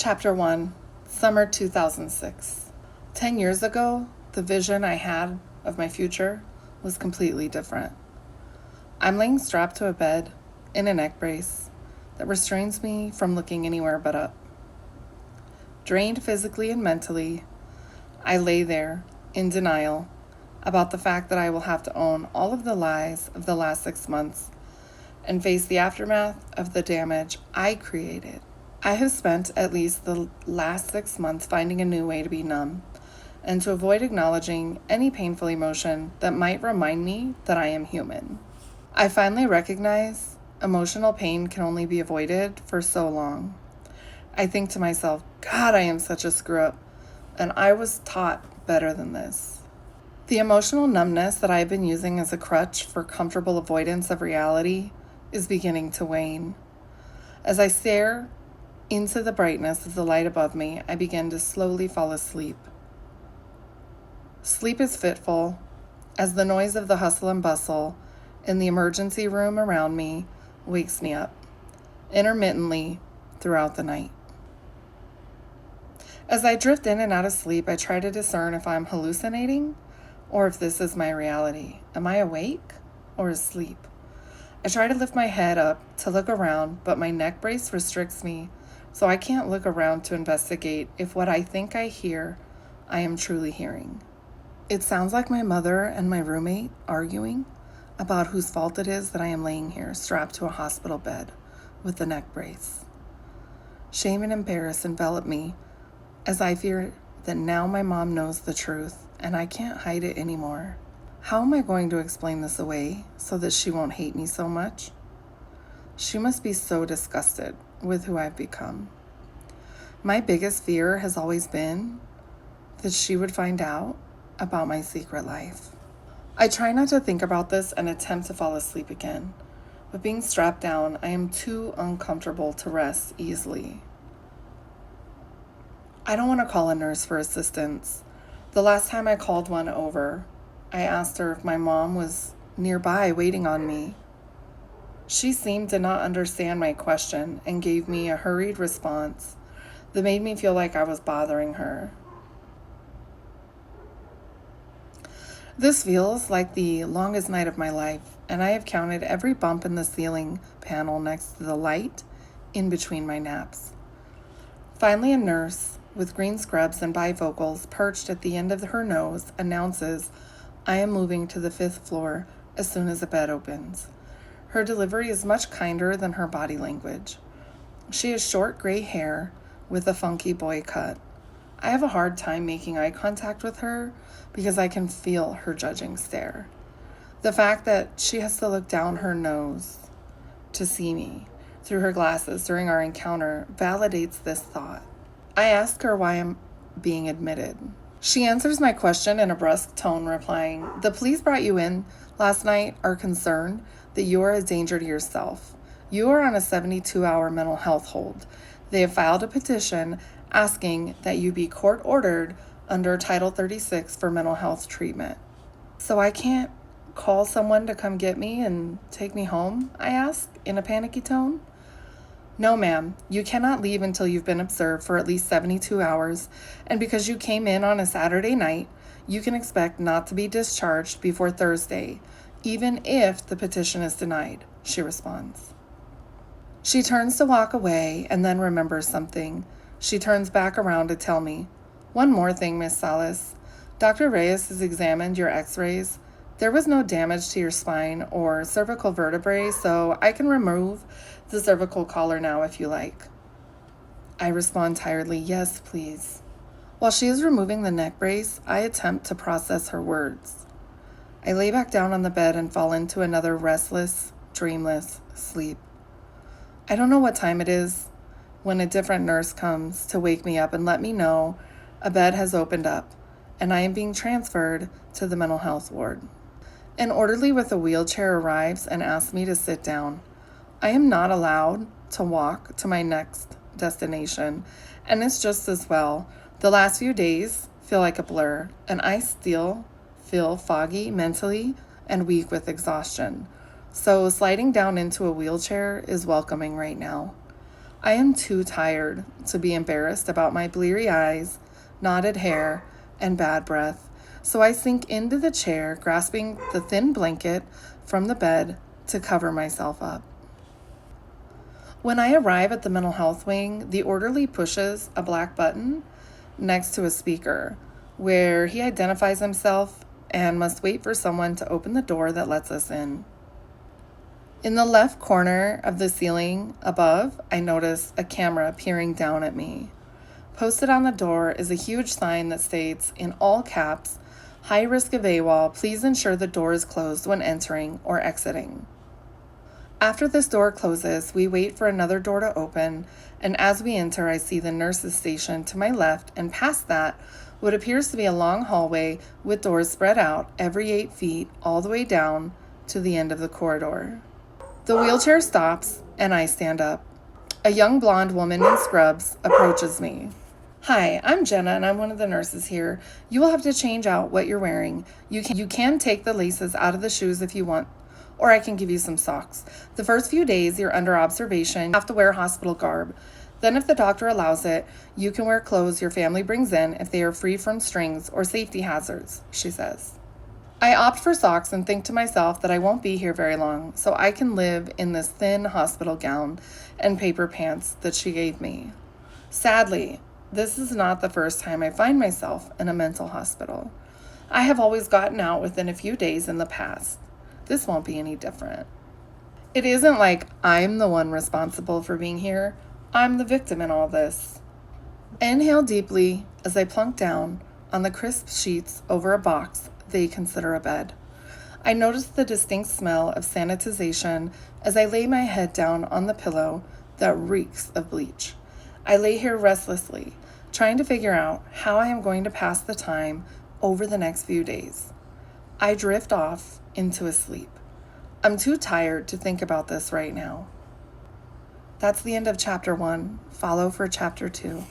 Chapter 1, Summer 2006. 10 years ago, the vision I had of my future was completely different. I'm laying strapped to a bed in a neck brace that restrains me from looking anywhere but up. Drained physically and mentally, I lay there in denial about the fact that I will have to own all of the lies of the last 6 months and face the aftermath of the damage I created. I have spent at least the last 6 months finding a new way to be numb and to avoid acknowledging any painful emotion that might remind me that I am human. I finally recognize emotional pain can only be avoided for so long. I think to myself, God, I am such a screw up, and I was taught better than this. The emotional numbness that I've been using as a crutch for comfortable avoidance of reality is beginning to wane. As I stare into the brightness of the light above me, I begin to slowly fall asleep. Sleep is fitful as the noise of the hustle and bustle in the emergency room around me wakes me up, intermittently throughout the night. As I drift in and out of sleep, I try to discern if I'm hallucinating or if this is my reality. Am I awake or asleep? I try to lift my head up to look around, but my neck brace restricts me, so I can't look around to investigate if what I think I hear, I am truly hearing. It sounds like my mother and my roommate arguing about whose fault it is that I am laying here strapped to a hospital bed with the neck brace. Shame and embarrassment envelop me as I fear that now my mom knows the truth and I can't hide it anymore. How am I going to explain this away so that she won't hate me so much? She must be so disgusted with who I've become. My biggest fear has always been that she would find out about my secret life. I try not to think about this and attempt to fall asleep again, but being strapped down, I am too uncomfortable to rest easily. I don't want to call a nurse for assistance. The last time I called one over, I asked her if my mom was nearby waiting on me. She seemed to not understand my question and gave me a hurried response that made me feel like I was bothering her. This feels like the longest night of my life, and I have counted every bump in the ceiling panel next to the light in between my naps. Finally, a nurse with green scrubs and bifocals perched at the end of her nose announces I am moving to the 5th floor as soon as the bed opens. Her delivery is much kinder than her body language. She has short gray hair with a funky boy cut. I have a hard time making eye contact with her because I can feel her judging stare. The fact that she has to look down her nose to see me through her glasses during our encounter validates this thought. I ask her why I'm being admitted. She answers my question in a brusque tone, replying, "The police brought you in last night are concerned that you are a danger to yourself. You are on a 72-hour mental health hold. They have filed a petition asking that you be court-ordered under Title 36 for mental health treatment." "So I can't call someone to come get me and take me home?" I ask in a panicky tone. "No, ma'am. You cannot leave until you've been observed for at least 72 hours, and because you came in on a Saturday night, you can expect not to be discharged before Thursday, even if the petition is denied," she responds. She turns to walk away and then remembers something. She turns back around to tell me, "One more thing, Miss Salas. Dr. Reyes has examined your x-rays. There was no damage to your spine or cervical vertebrae, so I can remove the cervical collar now if you like." I respond tiredly, "Yes, please." While she is removing the neck brace, I attempt to process her words. I lay back down on the bed and fall into another restless, dreamless sleep. I don't know what time it is when a different nurse comes to wake me up and let me know a bed has opened up and I am being transferred to the mental health ward. An orderly with a wheelchair arrives and asks me to sit down. I am not allowed to walk to my next destination, and it's just as well. The last few days feel like a blur, and I still feel foggy mentally and weak with exhaustion. So sliding down into a wheelchair is welcoming right now. I am too tired to be embarrassed about my bleary eyes, knotted hair, and bad breath, so I sink into the chair, grasping the thin blanket from the bed to cover myself up. When I arrive at the mental health wing, the orderly pushes a black button next to a speaker where he identifies himself and must wait for someone to open the door that lets us in. In the left corner of the ceiling above, I notice a camera peering down at me. Posted on the door is a huge sign that states, in all caps, "High risk of AWOL, please ensure the door is closed when entering or exiting." After this door closes, we wait for another door to open, and as we enter, I see the nurse's station to my left, and past that, what appears to be a long hallway with doors spread out every 8 feet all the way down to the end of the corridor. The wheelchair stops, and I stand up. A young blonde woman in scrubs approaches me. "Hi, I'm Jenna, and I'm one of the nurses here. You will have to change out what you're wearing. You can take the laces out of the shoes if you want, or I can give you some socks. The first few days, you're under observation. You have to wear hospital garb. Then if the doctor allows it, you can wear clothes your family brings in if they are free from strings or safety hazards," she says. I opt for socks and think to myself that I won't be here very long, so I can live in this thin hospital gown and paper pants that she gave me. Sadly, this is not the first time I find myself in a mental hospital. I have always gotten out within a few days in the past. This won't be any different. It isn't like I'm the one responsible for being here. I'm the victim in all this. Inhale deeply as I plunk down on the crisp sheets over a box they consider a bed. I notice the distinct smell of sanitization as I lay my head down on the pillow that reeks of bleach. I lay here restlessly, trying to figure out how I am going to pass the time over the next few days. I drift off into a sleep. I'm too tired to think about this right now. That's the end of chapter 1. Follow for chapter 2.